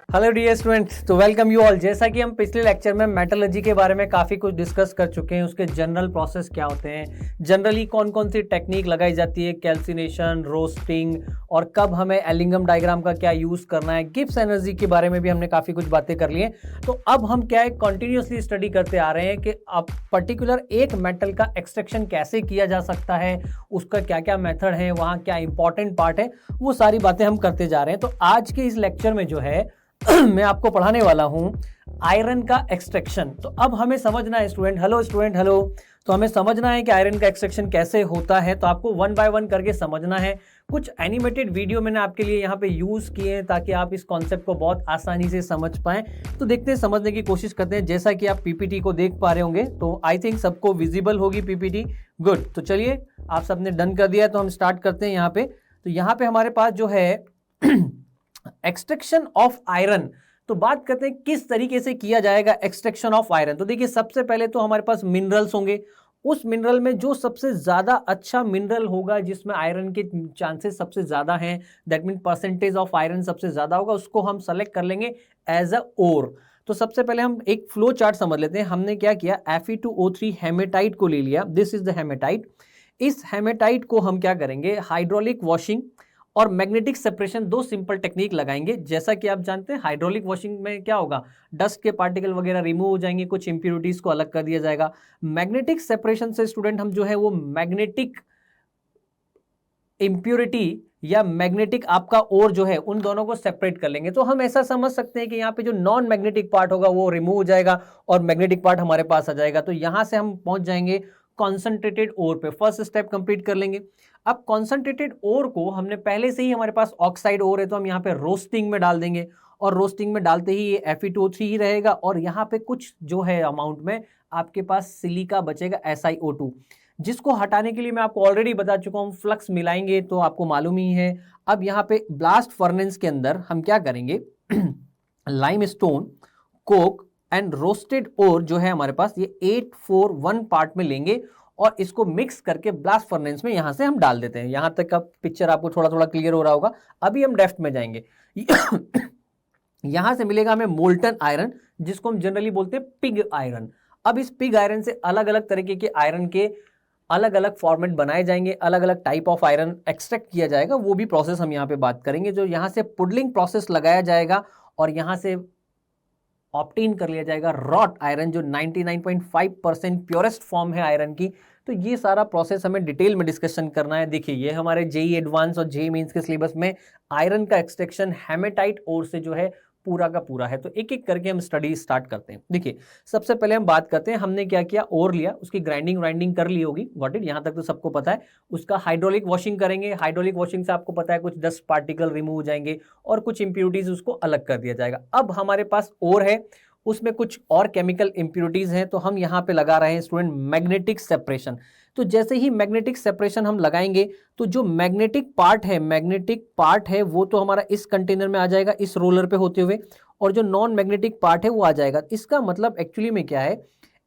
Hello dear students, तो welcome you all. जैसा कि हम पिछले लेक्चर में मेटलर्जी के बारे में काफ़ी कुछ डिस्कस कर चुके हैं, उसके जनरल प्रोसेस क्या होते हैं, जनरली कौन कौन सी टेक्निक लगाई जाती है, कैल्सिनेशन, रोस्टिंग, और कब हमें एलिंगम डायग्राम का क्या यूज़ करना है, गिब्स एनर्जी के बारे में भी हमने काफ़ी कुछ बातें कर ली हैं। तो अब हम क्या है, कंटिन्यूसली स्टडी करते आ रहे हैं कि अब पर्टिकुलर एक मेटल का एक्सट्रैक्शन कैसे किया जा सकता है, उसका क्या क्या मेथड है, वहाँ क्या इंपॉर्टेंट पार्ट है, वो सारी बातें हम करते जा रहे हैं। तो आज के इस लेक्चर में जो है मैं आपको पढ़ाने वाला हूं आयरन का एक्सट्रैक्शन। तो अब हमें समझना है स्टूडेंट हेलो, तो हमें समझना है कि आयरन का एक्सट्रैक्शन कैसे होता है। तो आपको वन बाय वन करके समझना है। कुछ एनिमेटेड वीडियो मैंने आपके लिए यहाँ पे यूज किए हैं ताकि आप इस कॉन्सेप्ट को बहुत आसानी से समझ पाएं। तो देखते हैं, समझने की कोशिश करते हैं। जैसा कि आप पीपीटी को देख पा रहे होंगे, तो आई थिंक सबको विजिबल होगी पीपीटी। गुड, तो चलिए, आप सबने डन कर दिया है तो हम स्टार्ट करते हैं यहाँ पे। तो यहाँ पे हमारे पास जो है एक्सट्रैक्शन ऑफ आयरन। तो बात करते हैं किस तरीके से किया जाएगा एक्सट्रैक्शन ऑफ आयरन। तो देखिए, सबसे पहले तो हमारे पास मिनरल्स होंगे। उस मिनरल में जो सबसे ज्यादा अच्छा मिनरल होगा, जिसमें आयरन के चांसेस सबसे ज्यादा हैं, that mean percentage of iron सबसे ज्यादा होगा, उसको हम सेलेक्ट कर लेंगे एज अ ओर। तो सबसे पहले हम एक फ्लो चार्ट समझ लेते हैं। हमने क्या किया, Fe2O3 हेमेटाइट को ले लिया। This is the haematite. इस हेमेटाइट को हम क्या करेंगे, हाइड्रोलिक वॉशिंग और मैग्नेटिक सेपरेशन, दो सिंपल टेक्निक लगाएंगे। जैसा कि आप जानते हैं, हाइड्रोलिक वॉशिंग में क्या होगा, डस्ट के पार्टिकल वगैरह रिमूव हो जाएंगे, कुछ इंप्योरिटीज को अलग कर दिया जाएगा। मैग्नेटिक सेपरेशन से स्टूडेंट हम जो है वो मैग्नेटिक इंप्योरिटी या मैग्नेटिक आपका ओर जो है, उन दोनों को सेपरेट कर लेंगे। तो हम ऐसा समझ सकते हैं कि यहाँ पे जो नॉन मैग्नेटिक पार्ट होगा वो रिमूव हो जाएगा और मैग्नेटिक पार्ट हमारे पास आ जाएगा। तो यहां से हम पहुंच जाएंगे कॉन्सेंट्रेटेड ओर पे। फर्स्ट स्टेप कंप्लीट कर लेंगे। अब कॉन्सेंट्रेटेड ओर को हमने पहले से ही, हमारे पास ऑक्साइड ओर है, तो हम यहाँ पे रोस्टिंग में डाल देंगे। और रोस्टिंग में डालते ही ये Fe2O3 ही रहेगा, और यहाँ पे कुछ जो है अमाउंट में आपके पास सिलिका बचेगा, SiO2, जिसको हटाने के लिए मैं आपको ऑलरेडी बता चुका हूं, फ्लक्स मिलाएंगे तो आपको मालूम ही है। अब यहाँ पे ब्लास्ट फर्नेस के अंदर हम क्या करेंगे, लाइमस्टोन, कोक एंड रोस्टेड ओर जो है हमारे पास, ये 841 पार्ट में लेंगे और इसको मिक्स करके ब्लास्ट फर्नेस में यहां से हम डाल देते हैं। यहां तक का पिक्चर आपको थोड़ा थोड़ा क्लियर हो रहा होगा। अभी हम डेप्थ में जाएंगे। यहां से मिलेगा हमें मोल्टन आयरन, जिसको हम जनरली बोलते हैं पिग आयरन। अब इस पिग आयरन से अलग अलग तरीके के आयरन के अलग अलग फॉर्मेट बनाए जाएंगे, अलग अलग टाइप ऑफ आयरन एक्सट्रैक्ट किया जाएगा, वो भी प्रोसेस हम यहाँ पे बात करेंगे। जो यहाँ से पुडलिंग प्रोसेस लगाया जाएगा और यहाँ से ऑप्टेन कर लिया जाएगा रॉट आयरन, जो 99.5% प्योरेस्ट फॉर्म है आयरन की। तो ये सारा प्रोसेस हमें डिटेल में डिस्कशन करना है। देखिए, ये हमारे जेई एडवांस और जेई मेंस के सिलेबस में आयरन का एक्सट्रैक्शन हेमेटाइट ओर से जो है पूरा का पूरा है। तो एक एक करके हम स्टडी स्टार्ट करते हैं। देखिए, सबसे पहले हम बात करते हैं, हमने क्या किया, ओर लिया, उसकी ग्राइंडिंग वाइंडिंग कर ली होगी, गॉट इट, यहां तक तो सबको पता है। उसका हाइड्रोलिक वॉशिंग करेंगे। हाइड्रोलिक वॉशिंग से आपको पता है कुछ डस्ट पार्टिकल रिमूव हो जाएंगे और कुछ इंप्योरिटीज उसको अलग कर दिया जाएगा। अब हमारे पास ओर है, उसमें कुछ और केमिकल इंप्योरिटीज हैं, तो हम यहाँ पे लगा रहे हैं स्टूडेंट मैग्नेटिक सेपरेशन। तो जैसे ही मैग्नेटिक सेपरेशन हम लगाएंगे, तो जो मैग्नेटिक पार्ट है वो तो हमारा इस कंटेनर में आ जाएगा, इस रोलर पे होते हुए, और जो नॉन मैग्नेटिक पार्ट है वो आ जाएगा। इसका मतलब एक्चुअली में क्या है,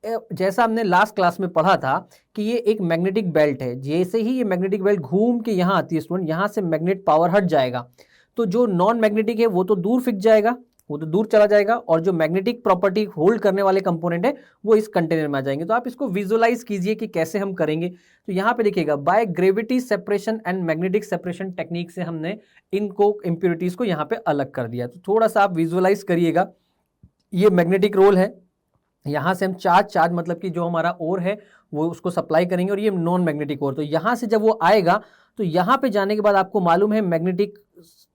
जैसा हमने लास्ट क्लास में पढ़ा था कि ये एक मैग्नेटिक बेल्ट है। जैसे ही ये मैग्नेटिक बेल्ट घूम के यहाँ आती है स्टूडेंट, यहाँ से मैग्नेट पावर हट जाएगा, तो जो नॉन मैग्नेटिक है वो तो दूर फिक जाएगा, वो तो दूर चला जाएगा, और जो मैग्नेटिक प्रॉपर्टी होल्ड करने वाले कंपोनेंट है वो इस कंटेनर में आ जाएंगे। तो आप इसको विजुअलाइज कीजिए कि कैसे हम करेंगे। तो यहाँ पे देखिएगा, by gravity separation and magnetic separation technique से हमने इनको इंप्योरिटीज को यहाँ पे अलग कर दिया। तो थोड़ा सा आप विजुअलाइज करिएगा। ये मैग्नेटिक रोल है, यहाँ से हम चार्ज मतलब कि जो हमारा ओर है वो उसको सप्लाई करेंगे, और ये नॉन मैग्नेटिक ओर। तो यहाँ से जब वो आएगा, तो यहाँ पे जाने के बाद आपको मालूम है मैग्नेटिक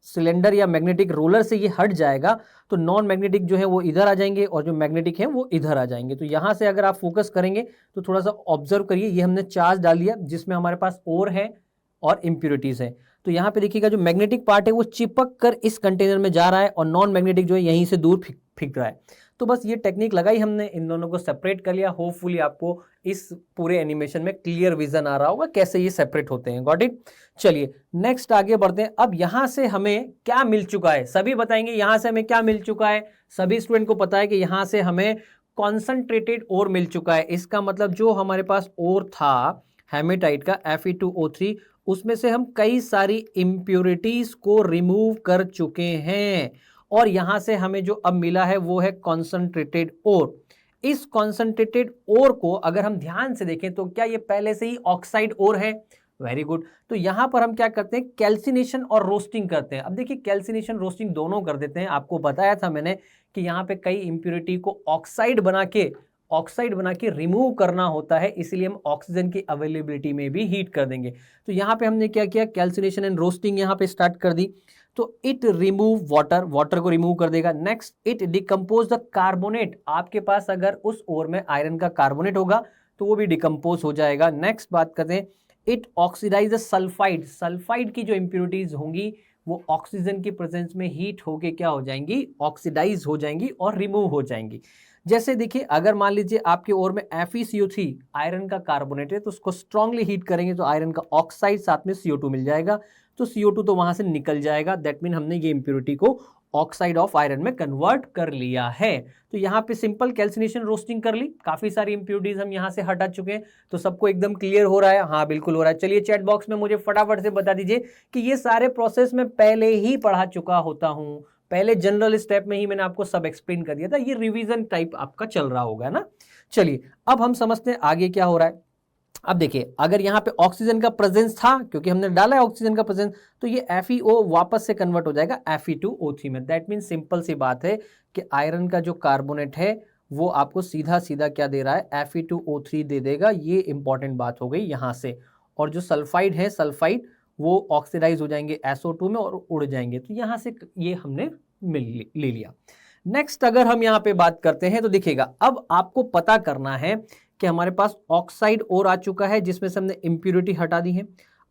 सिलेंडर या मैग्नेटिक रोलर से ये हट जाएगा, तो नॉन मैग्नेटिक जो है वो इधर आ जाएंगे और जो मैग्नेटिक है वो इधर आ जाएंगे। तो यहाँ से अगर आप फोकस करेंगे तो थोड़ा सा ऑब्जर्व करिए, ये हमने चार्ज डाल दिया जिसमें हमारे पास ओर है और इंप्योरिटीज है। तो यहाँ पे देखिएगा, जो मैग्नेटिक पार्ट है वो चिपक कर इस कंटेनर में जा रहा है और नॉन मैग्नेटिक जो है यहीं से दूर फिक रहा है। तो बस ये टेक्निक लगाई हमने, इन दोनों को सेपरेट कर लिया। होपफुली आपको इस पूरे एनिमेशन में क्लियर विजन आ रहा होगा कैसे ये सेपरेट होते हैं, गॉट इट। चलिए नेक्स्ट आगे बढ़ते हैं। अब यहां से हमें क्या मिल चुका है, सभी बताएंगे यहां से हमें क्या मिल चुका है। सभी स्टूडेंट को पता है कि यहां से हमें कॉन्सेंट्रेटेड ओर मिल चुका है। इसका मतलब जो हमारे पास ओर था हेमेटाइट का Fe2O3, उसमें से हम कई सारी इंप्योरिटीज को रिमूव कर चुके हैं और यहां से हमें जो अब मिला है वो है कॉन्सेंट्रेटेड ओर। इस कॉन्सेंट्रेटेड ओर को अगर हम ध्यान से देखें तो क्या ये पहले से ही ऑक्साइड ओर है? Very good. तो यहां पर हम क्या करते हैं, कैल्सिनेशन और रोस्टिंग करते हैं। अब देखिए कैल्सिनेशन रोस्टिंग दोनों कर देते हैं। आपको बताया था मैंने कि यहाँ पे कई इंप्योरिटी को ऑक्साइड बना के रिमूव करना होता है, इसलिए हम ऑक्सीजन की अवेलेबिलिटी में भी हीट कर देंगे। तो यहाँ पे हमने क्या किया, कैल्सिनेशन एंड रोस्टिंग यहाँ पे स्टार्ट कर दी। तो इट रिमूव वाटर को रिमूव कर देगा। Next it decompose the carbonate. आपके पास अगर उस ओर में आयरन का कार्बोनेट होगा तो वो भी डिकम्पोज हो जाएगा। नेक्स्ट बात करते हैं, it oxidise the sulphide. Sulphide की जो इंप्योरिटीज होंगी वो ऑक्सीजन की प्रेजेंस में हीट होके क्या हो जाएंगी, ऑक्सीडाइज हो जाएंगी और रिमूव हो जाएंगी। जैसे देखिए अगर मान लीजिए आपके ओर में FeCO3 आयरन का कार्बोनेट है तो उसको स्ट्रांगली हीट करेंगे तो आयरन का ऑक्साइड साथ में CO2 मिल जाएगा, तो CO2 तो वहां से निकल जाएगा। दैट मीन हमने ये इंप्योरिटी को ऑक्साइड ऑफ आयरन में कन्वर्ट कर लिया है। तो यहाँ पे सिंपल कैल्सिनेशन रोस्टिंग कर ली, काफी सारी इंप्योरिटीज हम यहाँ से हटा चुके हैं। तो सबको एकदम क्लियर हो रहा है? हाँ बिल्कुल हो रहा है। चलिए चैट बॉक्स में मुझे फटाफट से बता दीजिए कि ये सारे प्रोसेस मैं पहले ही पढ़ा चुका होता हूँ, पहले जनरल स्टेप में ही मैंने आपको सब एक्सप्लेन कर दिया था। ये रिवीजन टाइप आपका चल रहा होगा ना। चलिए अब हम समझते हैं आगे क्या हो रहा है। अब देखिए अगर यहाँ पे ऑक्सीजन का प्रेजेंस था, क्योंकि हमने डाला है ऑक्सीजन का प्रेजेंस, तो ये FeO वापस से कन्वर्ट हो जाएगा Fe2O3 में। दैट मीन सिंपल सी बात है कि आयरन का जो कार्बोनेट है वो आपको सीधा सीधा क्या दे रहा है, Fe2O3 दे देगा। ये इंपॉर्टेंट बात हो गई यहाँ से। और जो सल्फाइड है, सल्फाइड वो ऑक्सीडाइज हो जाएंगे SO2 में और उड़ जाएंगे। तो यहाँ से ये हमने ले लिया। नेक्स्ट अगर हम यहाँ पे बात करते हैं तो देखिएगा अब आपको पता करना है कि हमारे पास ऑक्साइड ओर आ चुका है जिसमें से हमने इंप्योरिटी हटा दी है।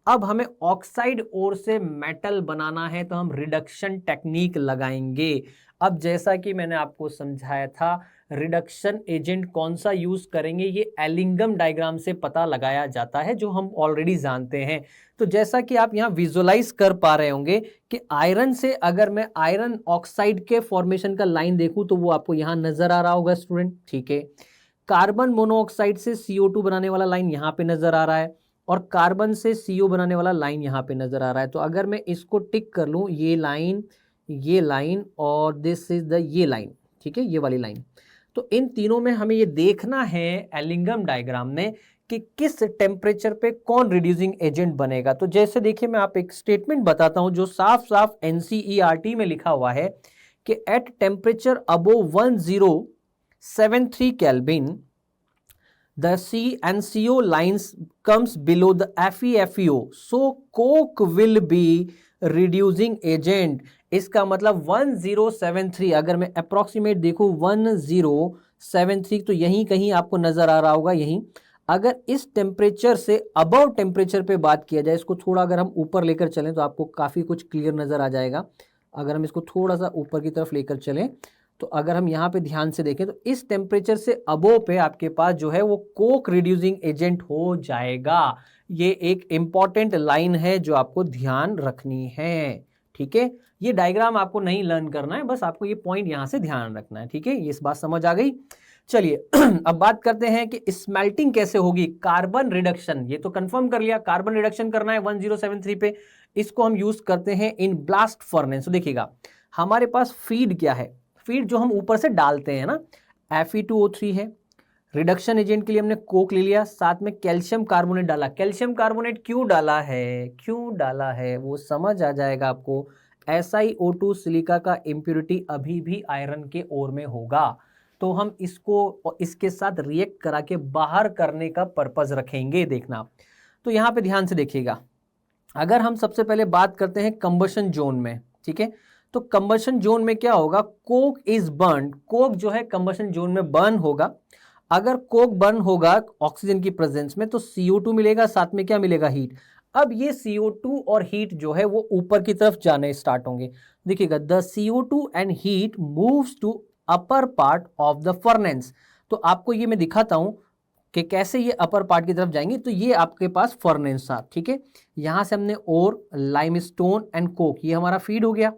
अब हमें ऑक्साइड ओर से मेटल बनाना है तो हम रिडक्शन टेक्निक लगाएंगे। अब जैसा कि मैंने आपको समझाया था, रिडक्शन एजेंट कौन सा यूज करेंगे ये एलिंगम डायग्राम से पता लगाया जाता है, जो हम ऑलरेडी जानते हैं। तो जैसा कि आप यहाँ विजुअलाइज कर पा रहे होंगे कि आयरन से अगर मैं आयरन ऑक्साइड के फॉर्मेशन का लाइन देखूं तो वो आपको यहाँ नजर आ रहा होगा स्टूडेंट, ठीक है। कार्बन मोनोऑक्साइड से CO2 बनाने वाला लाइन यहाँ पे नजर आ रहा है और कार्बन से CO बनाने वाला लाइन यहाँ पे नजर आ रहा है। तो अगर मैं इसको टिक कर लूँ, ये लाइन और दिस इज द ये लाइन, ठीक है, ये वाली लाइन। तो इन तीनों में हमें ये देखना है एलिंगम डायग्राम में कि किस टेम्परेचर पे कौन रिड्यूसिंग एजेंट बनेगा। तो जैसे देखिए मैं आप एक स्टेटमेंट बताता हूं जो साफ साफ NCERT में लिखा हुआ है कि at temperature above 1073 Kelvin the C&CO lines comes below the FeFeO, so coke will be reducing agent। इसका मतलब 1073, अगर मैं अप्रोक्सीमेट देखूं 1073 तो यहीं कहीं आपको नजर आ रहा होगा, यहीं। अगर इस टेम्परेचर से अबव टेम्परेचर पे बात किया जाए, इसको थोड़ा अगर हम ऊपर लेकर चलें तो आपको काफी कुछ क्लियर नजर आ जाएगा। अगर हम इसको थोड़ा सा ऊपर की तरफ लेकर चलें तो अगर हम यहाँ पे ध्यान से देखें तो इस टेम्परेचर से अबोव पे आपके पास जो है वो कोक रिड्यूसिंग एजेंट हो जाएगा। ये एक इंपॉर्टेंट लाइन है जो आपको ध्यान रखनी है, ठीक है। ये डायग्राम आपको नहीं लर्न करना है, बस आपको ये पॉइंट यहाँ से ध्यान रखना है, ठीक है। ये इस बात समझ आ गई। चलिए अब बात करते हैं कि स्मेल्टिंग कैसे होगी, कार्बन रिडक्शन। ये तो कंफर्म कर लिया, कार्बन रिडक्शन करना है 1073 पे। इसको हम यूज करते हैं इन ब्लास्ट फर्नेस। तो देखिएगा हमारे पास फीड क्या है, फीड जो हम ऊपर से डालते हैं ना, Fe2O3 है। रिडक्शन एजेंट के लिए हमने कोक ले लिया, साथ में कैल्शियम कार्बोनेट डाला। कैल्शियम कार्बोनेट क्यों डाला है वो समझ आ जाएगा आपको। SiO2 सिलिका का इंप्योरिटी अभी भी आयरन के ओर में होगा, तो हम इसको इसके साथ रिएक्ट करा के बाहर करने का पर्पज रखेंगे, देखना। तो यहाँ पे ध्यान से देखिएगा, अगर हम सबसे पहले बात करते हैं कंबशन जोन में, ठीक है। तो कंबशन जोन में क्या होगा, कोक इज बर्न, कोक जो है कंबशन जोन में बर्न होगा। अगर कोक बर्न होगा ऑक्सीजन की प्रेजेंस में तो CO2 मिलेगा, साथ में क्या मिलेगा, हीट। अब ये CO2 और हीट जो है वो ऊपर की तरफ जाने स्टार्ट होंगे। देखिएगा the CO2 and heat moves to upper part of the furnace. तो आपको ये मैं दिखाता हूं कि कैसे ये अपर पार्ट की तरफ जाएंगे। तो ये आपके पास फर्नेस था, ठीक है। यहां से हमने ओर, लाइमस्टोन एंड कोक, ये हमारा फीड हो गया।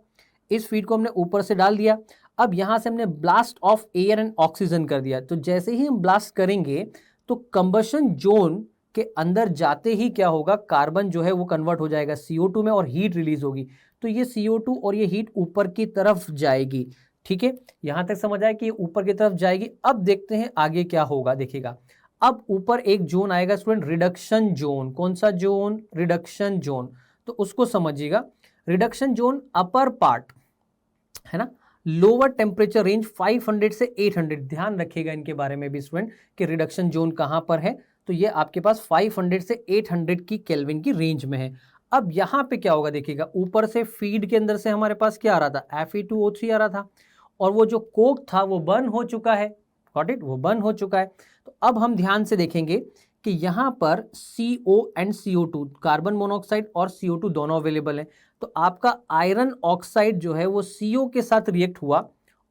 इस फीड को हमने ऊपर से डाल दिया। अब यहां से हमने blast of air and oxygen कर दिया। तो जैसे ही हम ब्लास्ट करेंगे तो कंबशन जोन कि अंदर जाते ही क्या होगा, कार्बन जो है वो कन्वर्ट हो जाएगा CO2 में और हीट रिलीज होगी। तो ये CO2 और ये हीट ऊपर की तरफ जाएगी। ठीक है, यहां तक समझ आया कि ये ऊपर की तरफ जाएगी। अब देखते हैं आगे क्या होगा, देखिएगा अब ऊपर एक जोन आएगा स्टूडेंट, रिडक्शन जोन। कौन सा जोन? Reduction zone. तो उसको समझिएगा, रिडक्शन जोन अपर पार्ट है ना, लोअर टेम्परेचर रेंज 500 से 800। ध्यान रखिएगा इनके बारे में भी स्टूडेंट कि रिडक्शन जोन कहां पर है। तो ये आपके पास 500 से 800 की केल्विन की रेंज में है। अब यहां पे क्या होगा, देखिएगा ऊपर से फीड के अंदर से हमारे पास क्या आ रहा था, Fe2O3 आ रहा था, और वो जो कोक था वो बर्न हो चुका है। गॉट इट, वो बर्न हो चुका है। तो अब हम ध्यान से देखेंगे कि यहां पर CO and CO2, carbon monoxide और CO2 दोनों अवेलेबल है। तो आपका आयरन ऑक्साइड जो है वो CO के साथ रिएक्ट हुआ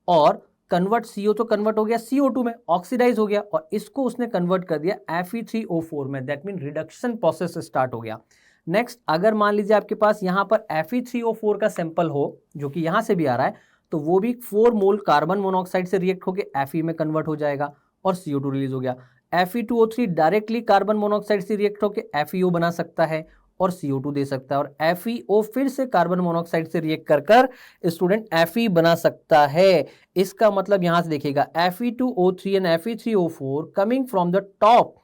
और कन्वर्ट, CO तो कन्वर्ट हो गया CO2 में, ऑक्सीडाइज हो गया, और इसको उसने कन्वर्ट कर दिया Fe3O4 में। That mean reduction process start हो गया। नेक्स्ट, अगर मान लीजिए आपके पास यहां पर Fe3O4 का सैंपल हो, जो कि यहां से भी आ रहा है, तो वो भी 4 मोल कार्बन मोनोऑक्साइड से रिएक्ट होकर Fe में कन्वर्ट हो जाएगा और CO2 रिलीज हो गया। Fe2O3 डायरेक्टली कार्बन मोनोऑक्साइड से रिएक्ट होकर FeO बना सकता है और CO2 दे सकता है, और FeO फिर से कार्बन मोनोऑक्साइड से रिएक्ट कर कर स्टूडेंट Fe बना सकता है। इसका मतलब यहां से देखिएगा Fe2O3 and Fe3O4 coming from the top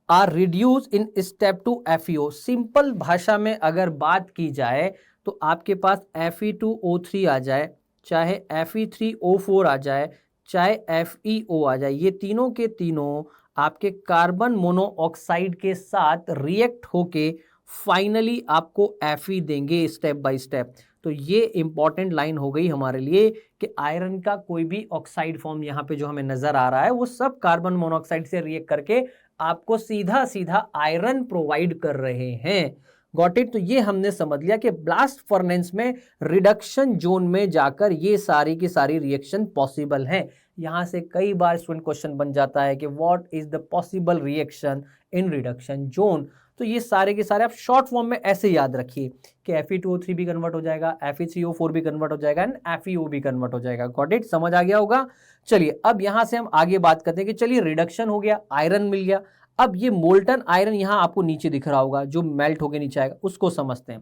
are reduce in step to FeO। Simple भाषा में अगर बात की जाए तो आपके पास Fe2O3 आ जाए, चाहे Fe3O4 आ जाए, चाहे FeO आ जाए, ये तीनों के तीनों आपके कार्बन मोनोऑक्साइड के साथ रिएक्ट होके फाइनली आपको Fe देंगे स्टेप बाय स्टेप। तो ये इंपॉर्टेंट लाइन हो गई हमारे लिए कि आयरन का कोई भी ऑक्साइड फॉर्म यहाँ पे जो हमें नजर आ रहा है वो सब कार्बन मोनोऑक्साइड से रिएक्ट करके आपको सीधा सीधा आयरन प्रोवाइड कर रहे हैं। Got it. तो ये हमने समझ लिया कि ब्लास्ट फर्नेस में रिडक्शन जोन में जाकर ये सारी की सारी रिएक्शन पॉसिबल है। यहां से कई बार स्टूडेंट क्वेश्चन बन जाता है कि what is the possible reaction in reduction zone. तो ये सारे के सारे आप शॉर्ट फॉर्म में ऐसे याद रखिए कि Fe2O3 भी कन्वर्ट हो जाएगा, Fe3O4 भी कन्वर्ट हो जाएगा एंड FeO भी कन्वर्ट हो जाएगा। गॉट इट, समझ आ गया होगा। चलिए अब यहां से हम आगे बात करते हैं कि चलिए रिडक्शन हो गया, आयरन मिल गया, अब ये मोल्टन आयरन यहां आपको नीचे दिख रहा होगा जो मेल्ट होकर नीचे आएगा, उसको समझते हैं।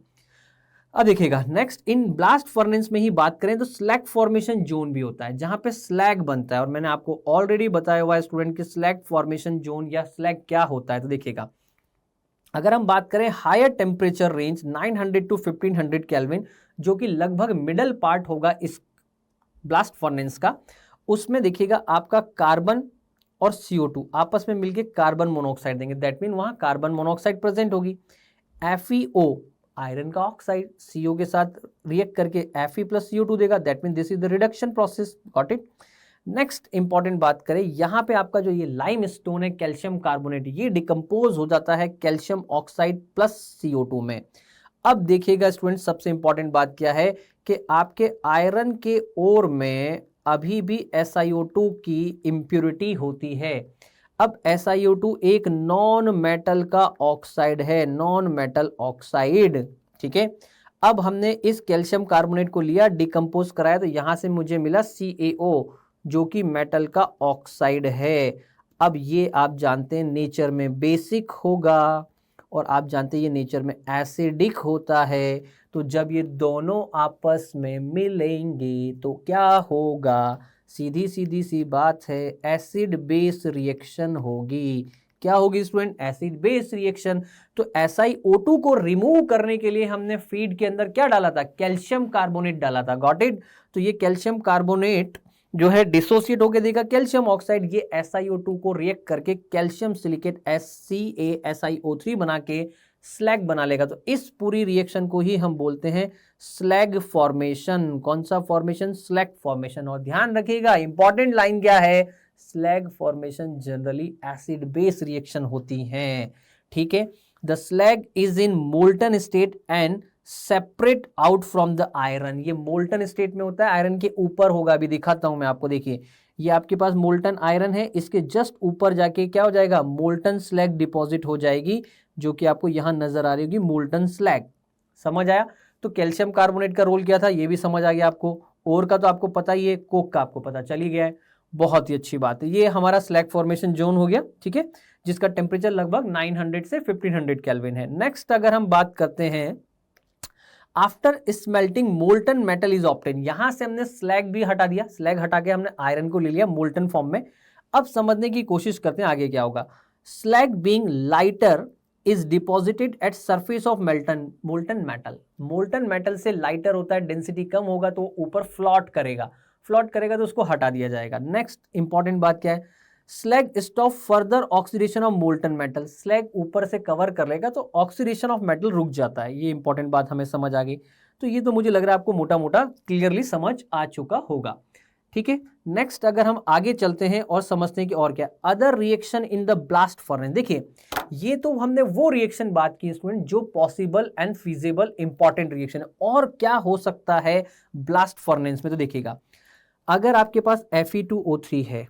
अब देखिएगा नेक्स्ट, इन ब्लास्ट फर्नेस में ही बात करें तो स्लैग फॉर्मेशन जोन भी होता है जहां पे स्लैग बनता है, और मैंने आपको ऑलरेडी बताया हुआ है स्टूडेंट कि स्लैग फॉर्मेशन जोन या स्लैग क्या होता है। तो देखिएगा अगर हम बात करें higher temperature range 900 to 1500 kelvin, जो कि लगभग मिडल पार्ट होगा इस ब्लास्ट फर्नेस का, उसमें देखिएगा आपका कार्बन और CO2 आपस में मिलकर कार्बन मोनोऑक्साइड देंगे। दैट मीन वहां कार्बन मोनोऑक्साइड प्रेजेंट होगी। FeO आयरन का ऑक्साइड CO के साथ रिएक्ट करके Fe प्लस CO2 देगा। That mean this is the reduction process. Got it. Next important बात करें, यहां पे आपका जो ये लाइम स्टोन है कैल्शियम कार्बोनेट, ये डिकम्पोज हो जाता है कैल्शियम ऑक्साइड प्लस CO2 में। अब देखिएगा स्टूडेंट सबसे इंपॉर्टेंट बात क्या है कि आपके आयरन के ओर में अभी भी SiO2 की इम्प्योरिटी होती है। अब SiO2 एक नॉन मेटल का ऑक्साइड है, नॉन मेटल ऑक्साइड। ठीक है, अब हमने इस कैल्शियम कार्बोनेट को लिया, डिकम्पोज कराया, तो यहां से मुझे मिला CaO जो कि मेटल का ऑक्साइड है। अब ये आप जानते हैं नेचर में बेसिक होगा और आप जानते हैं ये नेचर में एसिडिक होता है। तो जब ये दोनों आपस में मिलेंगे तो क्या होगा, सीधी सीधी सी बात है, एसिड बेस रिएक्शन होगी। क्या होगी स्टूडेंट? Acid base reaction. तो SiO2 को रिमूव करने के लिए हमने फीड के अंदर क्या डाला था? कैल्शियम कार्बोनेट डाला था। Got it. तो ये कैल्शियम कार्बोनेट जो है डिसोसिएट होकर देगा कैल्शियम ऑक्साइड, ये SiO2 को रिएक्ट करके कैल्शियम सिलिकेट CaSiO3 बना के स्लैग बना लेगा। तो इस पूरी रिएक्शन को ही हम बोलते हैं स्लैग फॉर्मेशन। कौन सा फॉर्मेशन? Slag formation. और ध्यान रखिएगा इंपॉर्टेंट लाइन क्या है, slag formation generally acid base reaction होती हैं। ठीक है, the slag is in molten state and separate out from the iron. ये मोल्टन स्टेट में होता है, आयरन के ऊपर होगा। अभी दिखाता हूं मैं आपको, देखिए ये आपके पास मोल्टन आयरन है, इसके जस्ट ऊपर जाके क्या हो जाएगा? मोल्टन स्लैग डिपॉजिट हो जाएगी, जो कि आपको यहां नजर आ रही होगी मोल्टन स्लैग। समझ आया? तो कैल्शियम कार्बोनेट का रोल क्या था ये भी समझ आ गया आपको। और का तो आपको पता ही है, कोक का आपको पता चल ही गया है। बहुत ही अच्छी बात है, ये हमारा स्लैग फॉर्मेशन जोन हो गया। ठीक है, जिसका टेम्परेचर लगभग 900 से 1500 केल्विन है। नेक्स्ट अगर हम बात करते हैं after smelting molten metal is obtain, यहां से हमने स्लैग भी हटा दिया, स्लैग हटा के हमने आयरन को ले लिया मोल्टन फॉर्म में। अब समझने की कोशिश करते हैं आगे क्या होगा। Slag being lighter is deposited at surface of molten metal, molten metal से लाइटर होता है, डेंसिटी कम होगा तो ऊपर फ्लॉट करेगा, फ्लॉट करेगा तो उसको हटा दिया जाएगा। नेक्स्ट इंपॉर्टेंट बात क्या है, slag stop further oxidation of molten metal, slag ऊपर से कवर कर लेगा तो ऑक्सीडेशन ऑफ मेटल रुक जाता है। ये इंपॉर्टेंट बात हमें समझ आ गई। तो ये तो मुझे लग रहा है आपको मोटा मोटा क्लियरली समझ आ चुका होगा। ठीक है, नेक्स्ट अगर हम आगे चलते हैं और समझते हैं कि और क्या other reaction in the blast furnace. देखिए ये तो हमने वो रिएक्शन बात की स्टूडेंट जो possible and feasible important reaction है। और क्या हो सकता है ब्लास्ट फर्नेस में, तो देखिएगा अगर आपके पास Fe2O3 है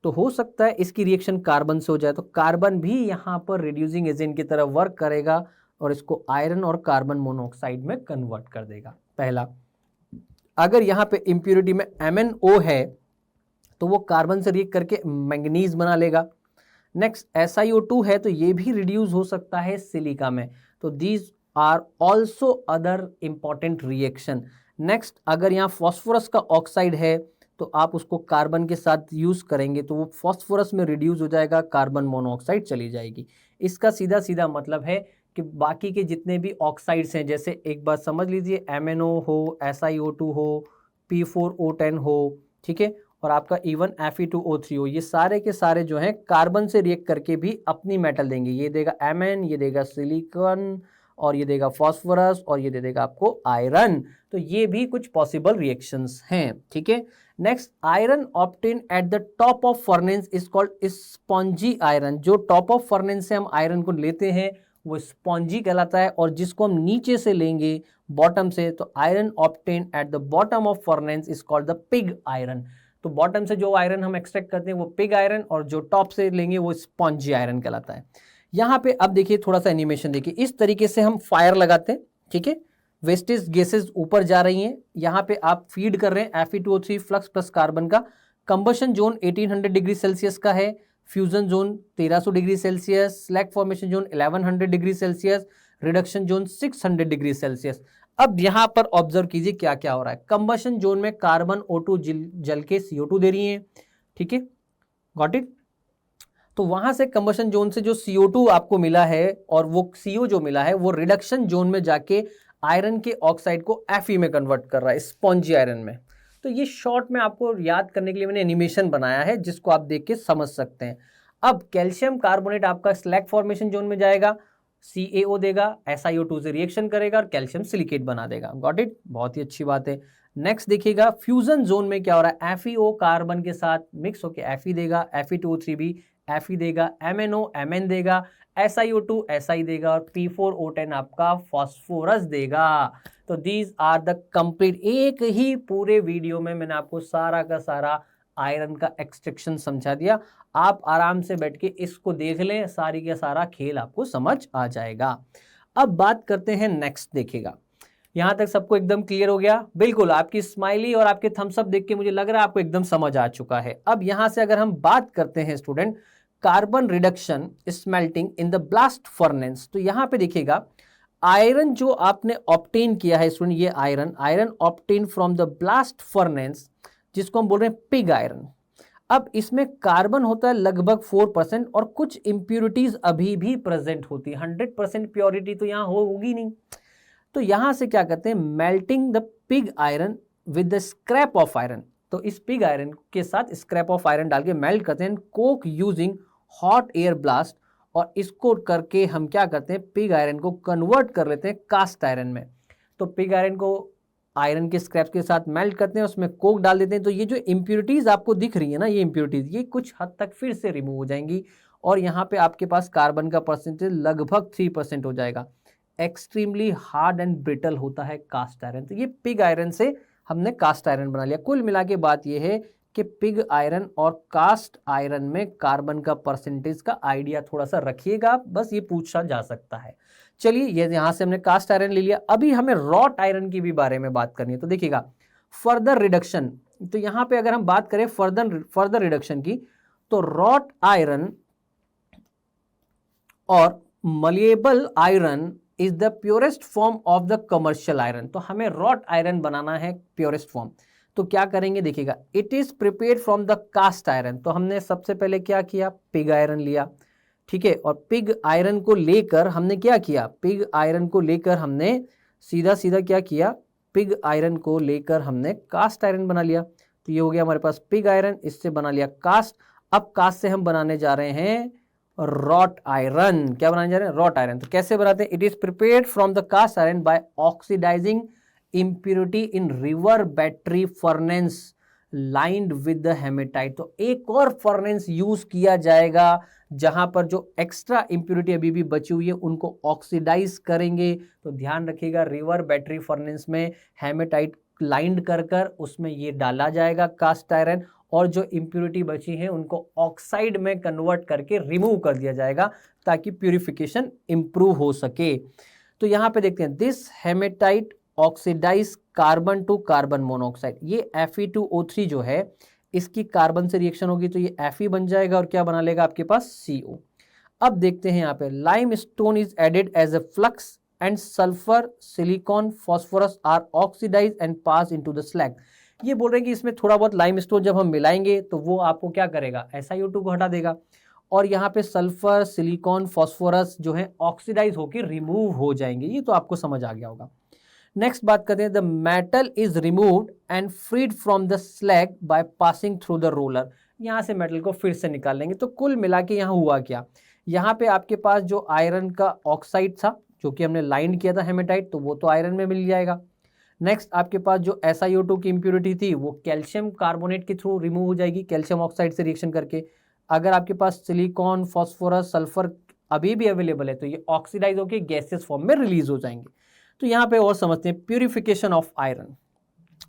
तो हो सकता है इसकी रिएक्शन कार्बन से हो जाए, तो कार्बन भी यहां पर रिड्यूसिंग एजेंट की तरह वर्क करेगा और इसको आयरन और कार्बन मोनोऑक्साइड में कन्वर्ट कर देगा। पहला, अगर यहां पे इंप्योरिटी में MnO है तो वो कार्बन से रिएक्ट करके मैंगनीज बना लेगा। नेक्स्ट SiO2 है तो ये भी रिड्यूस हो सकता है सिलिका में। तो these are also other important reaction. Next, अगर यहाँ फॉस्फोरस का ऑक्साइड है तो आप उसको कार्बन के साथ यूज़ करेंगे तो वो फॉस्फोरस में रिड्यूस हो जाएगा, कार्बन मोनोऑक्साइड चली जाएगी। इसका सीधा सीधा मतलब है कि बाकी के जितने भी ऑक्साइड्स हैं, जैसे एक बात समझ लीजिए MnO हो, SiO2 हो, P4O10 हो, ठीक है, और आपका इवन Fe2O3 हो, ये सारे के सारे जो हैं कार्बन से रिएक्ट करके भी अपनी मेटल देंगे। ये देगा Mn, ये देगा सिलिकॉन, और ये देगा फॉस्फोरस, और ये दे देगा आपको आयरन। तो ये भी कुछ पॉसिबल रिएक्शंस हैं। ठीक है, next, iron obtain at the top of furnace is called spongy iron. जो टॉप ऑफ फर्नेस से हम आयरन को लेते हैं वो स्पॉन्जी कहलाता है, और जिसको हम नीचे से लेंगे बॉटम से तो iron obtain at the bottom of furnace is called the pig iron. तो बॉटम से जो आयरन हम एक्सट्रैक्ट करते हैं वो पिग आयरन, और जो टॉप से लेंगे वो स्पॉन्जी आयरन कहलाता है। यहाँ पे अब देखिए थोड़ा सा एनिमेशन देखिए, इस तरीके से हम फायर लगाते हैं। ठीक है, वेस्टेज गैसेस ऊपर जा रही हैं, यहाँ पे आप फीड कर रहे हैं Fe2O3 फ्लक्स प्लस कार्बन का। कंबशन जोन 1800 डिग्री सेल्सियस का है, fusion zone 1300 degree Celsius, slag formation zone 1100 degree Celsius, reduction zone 600 degree Celsius. अब यहाँ पर ऑब्जर्व कीजिए क्या क्या हो रहा है। कंबशन जोन में कार्बन O2 जल के CO2 दे रही है। ठीक है, गॉट इट। तो वहां से कंबशन जोन से जो CO2 आपको मिला है और वो CO जो मिला है वो रिडक्शन जोन में जाके आयरन के ऑक्साइड को Fe में कन्वर्ट कर रहा है, स्पॉन्जी आयरन में। तो ये शॉर्ट में आपको याद करने के लिए मैंने एनिमेशन बनाया है जिसको आप देख के समझ सकते हैं। अब कैल्शियम कार्बोनेट आपका स्लैग फॉर्मेशन जोन में जाएगा, CaO देगा, SiO2 से रिएक्शन करेगा और कैल्शियम सिलिकेट बना देगा। गॉट इट, बहुत ही अच्छी बात है। नेक्स्ट देखिएगा फ्यूजन जोन में क्या हो रहा है, FeO कार्बन के साथ मिक्स होकर Fe देगा, Fe2O3 भी Fe देगा, MnO Mn देगा, SiO2 Si देगा और P4O10 आपका फॉस्फोरस देगा। तो दीज आर द कंप्लीट, एक ही पूरे वीडियो में मैंने आपको सारा का सारा आयरन का एक्सट्रैक्शन समझा दिया। आप आराम से बैठ के इसको देख लें, सारी का सारा खेल आपको समझ आ जाएगा। अब बात करते हैं नेक्स्ट, देखिएगा यहां तक सबको एकदम क्लियर हो गया? बिल्कुल, आपकी स्माइली और आपके थम्स अप देख के मुझे लग रहा है आपको एकदम समझ आ चुका है। अब यहां से अगर हम बात करते हैं student carbon reduction smelting in the blast furnace, तो यहां पे देखिएगा आयरन जो आपने ऑब्टेन किया है स्टूडेंट, ये iron obtain from the blast furnace जिसको हम बोल रहे हैं पिग आयरन। अब इसमें कार्बन होता है लगभग 4% और कुछ इंप्योरिटीज अभी भी प्रेजेंट होती है। 100% प्योरिटी तो यहाँ होगी नहीं। तो यहां से क्या करते हैं, melting the pig iron with the scrap of iron. तो इस पिग आयरन के साथ स्क्रैप ऑफ आयरन डाल के मेल्ट करते हैं, Coke using hot air blast, और इसको करके हम क्या करते हैं, पिग आयरन को कन्वर्ट कर लेते हैं कास्ट आयरन में। तो पिग आयरन को आयरन के स्क्रैप के साथ मेल्ट करते हैं, उसमें कोक डाल देते हैं। तो ये जो इम्प्योरिटीज आपको दिख रही है ना, ये इम्प्योरिटीज ये कुछ हद तक फिर से रिमूव हो जाएंगी और यहाँ पे आपके पास कार्बन का परसेंटेज लगभग 3% हो जाएगा। एक्सट्रीमली हार्ड एंड ब्रिटल होता है कास्ट आयरन। तो ये पिग आयरन से हमने कास्ट आयरन बना लिया। कुल मिला के बात ये है कि पिग आयरन और कास्ट आयरन में कार्बन का परसेंटेज का आइडिया थोड़ा सा रखिएगा, बस ये पूछा जा सकता है। चलिए, ये यहां से हमने कास्ट आयरन ले लिया। अभी हमें रॉट आयरन की भी बारे में बात करनी है। तो देखिएगा फर्दर रिडक्शन, तो यहां पे अगर हम बात करें फर्दर रिडक्शन की, तो रॉट आयरन और malleable iron is the purest form of the commercial iron. तो हमें रॉट आयरन बनाना है प्योरेस्ट फॉर्म, तो क्या करेंगे देखिएगा, it is prepared from the cast iron. तो हमने सबसे पहले क्या किया, पिग आयरन लिया, ठीक है, और पिग आयरन को लेकर हमने क्या किया, पिग आयरन को लेकर हमने सीधा सीधा क्या किया, पिग आयरन को लेकर हमने कास्ट आयरन बना लिया। तो ये हो गया हमारे पास पिग आयरन, इससे बना लिया कास्ट। अब कास्ट से हम बनाने जा रहे हैं रॉट आयरन। क्या बनाने जा रहे हैं, रॉट आयरन। तो कैसे बनाते हैं, it is prepared from the cast iron by oxidising impurity in reverberatory furnace lined with the haematite. तो एक और फर्नेंस यूज किया जाएगा जहां पर जो एक्स्ट्रा इम्प्योरिटी अभी भी बची हुई है उनको ऑक्सीडाइज करेंगे। तो ध्यान रखिएगा, रिवर बैटरी फर्नेंस में हेमेटाइट लाइंड कर कर उसमें ये डाला जाएगा कास्ट आयरन, और जो इम्प्योरिटी बची है उनको ऑक्साइड में कन्वर्ट करके रिमूव कर दिया जाएगा ताकि प्यूरिफिकेशन इंप्रूव हो सके। तो यहाँ पे देखते हैं, this haematite oxidise carbon to carbon monoxide. ये Fe2O3 जो है इसकी कार्बन से रिएक्शन होगी तो ये Fe बन जाएगा और क्या बना लेगा आपके पास CO। अब देखते हैं यहाँ पे, lime stone is added as a flux and sulphur silicon phosphorus are oxidise and pass into the slag. ये बोल रहे हैं कि इसमें थोड़ा बहुत लाइमस्टोन जब हम मिलाएंगे तो वो आपको क्या करेगा, SiO2 को हटा देगा, और यहाँ पे सल्फर सिलिकॉन फॉस्फोरस जो है ऑक्सीडाइज होकर रिमूव हो जाएंगे। ये तो आपको समझ आ गया होगा। नेक्स्ट बात करते हैं, the metal is removed and freed from the slag by passing through the roller. यहाँ से मेटल को फिर से निकाल लेंगे। तो कुल मिला के यहाँ हुआ क्या, यहाँ पे आपके पास जो आयरन का ऑक्साइड था जो कि हमने लाइन किया था हेमेटाइट, तो वो तो आयरन में मिल जाएगा। नेक्स्ट आपके पास जो SiO2 की इम्प्योरिटी थी वो कैल्शियम कार्बोनेट के थ्रू रिमूव हो जाएगी, कैल्शियम ऑक्साइड से रिएक्शन करके। अगर आपके पास सिलिकॉन फॉस्फोरस सल्फर अभी भी अवेलेबल है तो ये ऑक्सीडाइज होकर गैसेस फॉर्म में रिलीज हो जाएंगे। तो यहाँ पे और समझते हैं प्यूरिफिकेशन ऑफ आयरन।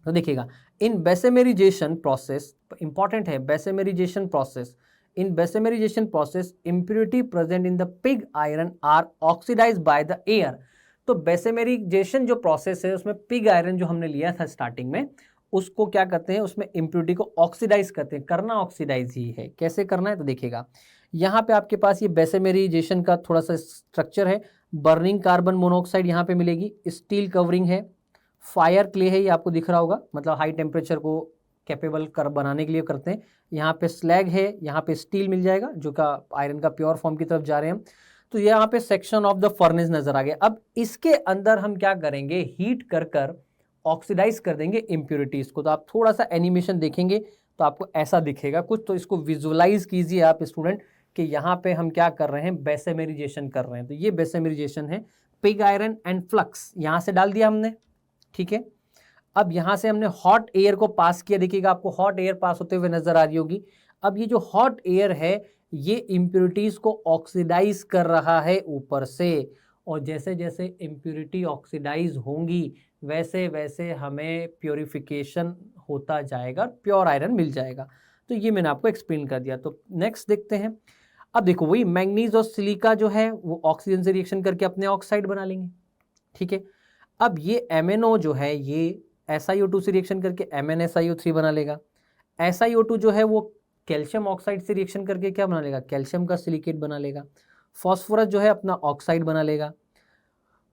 तो देखिएगा, इन बेसेमेरिजेशन प्रोसेस, इंपॉर्टेंट है bessemerisation process, in bessemerisation process impurity present in the pig iron are oxidise by the air. तो बेसेमेरिजेशन जो प्रोसेस है उसमें पिग आयरन जो हमने लिया था स्टार्टिंग में उसको क्या करते हैं, उसमें इम्प्योरिटी को ऑक्सीडाइज करते हैं। करना ऑक्सीडाइज ही है, कैसे करना है तो देखिएगा, यहाँ पे आपके पास ये बेसेमेरिजेशन का थोड़ा सा स्ट्रक्चर है। बर्निंग कार्बन मोनोऑक्साइड यहाँ पे मिलेगी, स्टील कवरिंग है, फायर क्ले है, ये आपको दिख रहा होगा, मतलब हाई टेम्परेचर को कैपेबल कर बनाने के लिए करते हैं। यहाँ पे स्लैग है, यहाँ पे स्टील मिल जाएगा जो का आयरन का प्योर फॉर्म की तरफ जा रहे हैं हम। तो यहाँ पे सेक्शन ऑफ द फर्नेस नजर आ गया। अब इसके अंदर हम क्या करेंगे, हीट कर कर ऑक्सीडाइज कर देंगे इम्प्योरिटीज को। तो आप थोड़ा सा एनिमेशन देखेंगे तो आपको ऐसा दिखेगा कुछ, तो इसको विजुअलाइज कीजिए आप स्टूडेंट कि यहाँ पे हम क्या कर रहे हैं, बेसेमेरिजेशन कर रहे हैं। तो ये बेसेमेरिजेशन है, पिग आयरन एंड फ्लक्स यहाँ से डाल दिया हमने, ठीक है। अब यहाँ से हमने हॉट एयर को पास किया, देखिएगा आपको हॉट एयर पास होते हुए नजर आ रही होगी। अब ये जो हॉट एयर है ये इम्प्योरिटीज को ऑक्सीडाइज कर रहा है ऊपर से, और जैसे जैसे इम्प्योरिटी ऑक्सीडाइज होंगी वैसे वैसे हमें प्योरिफिकेशन होता जाएगा, प्योर आयरन मिल जाएगा। तो ये मैंने आपको एक्सप्लेन कर दिया। तो नेक्स्ट देखते हैं, अब देखो वही मैंगनीज और सिलिका जो है वो ऑक्सीजन से रिएक्शन करके अपने ऑक्साइड बना लेंगे, ठीक है। अब ये MnO जो है ये SiO2 से रिएक्शन करके MnSiO3 बना लेगा। SiO2 जो है वो कैल्शियम ऑक्साइड से रिएक्शन करके क्या बना लेगा, कैल्शियम का सिलिकेट बना लेगा। फॉस्फोरस जो है अपना ऑक्साइड बना लेगा।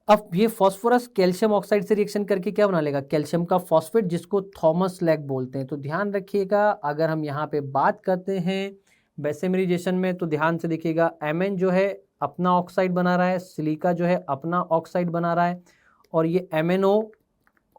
अब ये फॉस्फोरस कैल्शियम ऑक्साइड से रिएक्शन करके क्या बना लेगा, कैल्शियम का फॉस्फेट, जिसको थॉमस स्लैग बोलते हैं। तो ध्यान रखिएगा, अगर हम यहाँ पे बात करते हैं बेसेमेरिजेशन में तो ध्यान से देखिएगा, Mn जो है अपना ऑक्साइड बना रहा है, सिलिका जो है अपना ऑक्साइड बना रहा है, और ये MnO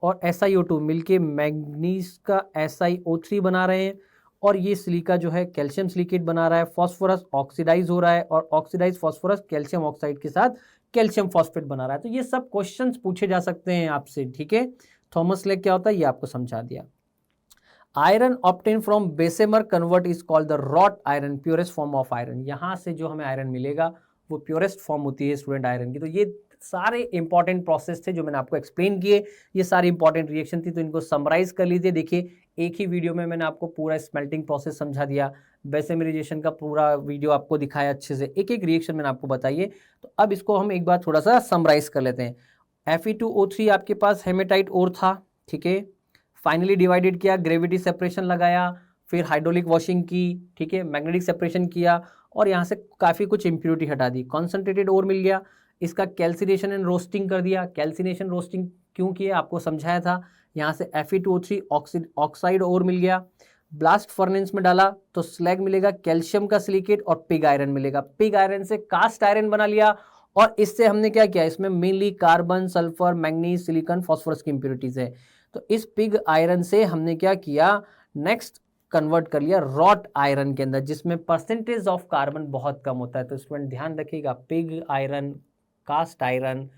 और SiO2 मिलके मैग्नीज का SiO3 बना रहे हैं, और ये सिलिका जो है कैल्शियम सिलिकेट बना रहा है। फॉस्फोरस ऑक्सीडाइज हो रहा है और ऑक्सीडाइज फॉस्फोरस कैल्शियम ऑक्साइड के साथ कैल्शियम फॉस्फेट बना रहा है। तो ये सब क्वेश्चंस पूछे जा सकते हैं आपसे, ठीक है। थॉमस स्लैग क्या होता है ये आपको समझा दिया। Iron obtain from Bessemer convert is called the wrought iron, purest form of iron. यहाँ से जो हमें आयरन मिलेगा वो प्योरेस्ट फॉर्म होती है स्टूडेंट आयरन की। तो ये सारे इंपॉर्टेंट प्रोसेस थे जो मैंने आपको एक्सप्लेन किए, ये सारी इंपॉर्टेंट रिएक्शन थी, तो इनको समराइज कर लीजिए। देखिए एक ही वीडियो में मैंने आपको पूरा स्मेल्टिंग प्रोसेस समझा दिया, बेसेमेरिजेशन का पूरा वीडियो आपको दिखाया अच्छे से, एक एक रिएक्शन मैंने आपको बताइए। तो अब इसको हम एक बार थोड़ा सा समराइज कर लेते हैं। Fe2O3 आपके पास हेमेटाइट ओर था, ठीक है। फाइनली डिवाइडेड किया, ग्रेविटी सेपरेशन लगाया, फिर हाइड्रोलिक वॉशिंग की, ठीक है, मैग्नेटिक सेपरेशन किया, और यहाँ से काफ़ी कुछ इम्प्योरिटी हटा दी, कॉन्सेंट्रेटेड ओर मिल गया। इसका कैल्सिनेशन एंड रोस्टिंग कर दिया। कैल्सिनेशन रोस्टिंग क्यों किया आपको समझाया था। यहाँ से Fe2O3 ऑक्साइड ओर मिल गया। ब्लास्ट फर्नेस में डाला तो स्लैग मिलेगा, कैल्शियम का सिलिकेट और पिग आयरन मिलेगा। पिग आयरन से कास्ट आयरन बना लिया और इससे हमने क्या किया, इसमें mainly carbon, sulphur, manganese, silicon, phosphorus की इंप्योरिटीज है। तो इस पिग आयरन से हमने क्या किया, नेक्स्ट कन्वर्ट कर लिया रॉट आयरन के अंदर, जिसमें परसेंटेज ऑफ कार्बन बहुत कम होता है। तो स्टूडेंट ध्यान रखिएगा, पिग आयरन, कास्ट आयरन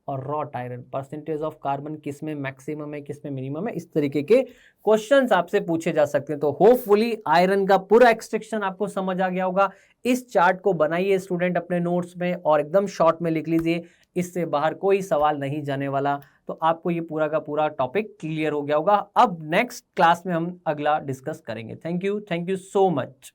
और wrought iron, percentage of carbon किस में मैक्सिमम है, किस में मिनिमम है, इस तरीके के क्वेश्चंस आपसे पूछे जा सकते हैं। तो होपफुली आयरन का पूरा एक्सट्रैक्शन आपको समझ आ गया होगा। इस चार्ट को बनाइए स्टूडेंट अपने नोट्स में और एकदम शॉर्ट में लिख लीजिए, इससे बाहर कोई सवाल नहीं जाने वाला। तो आपको ये पूरा का पूरा टॉपिक क्लियर हो गया होगा। अब नेक्स्ट क्लास में हम अगला डिस्कस करेंगे। Thank you so much.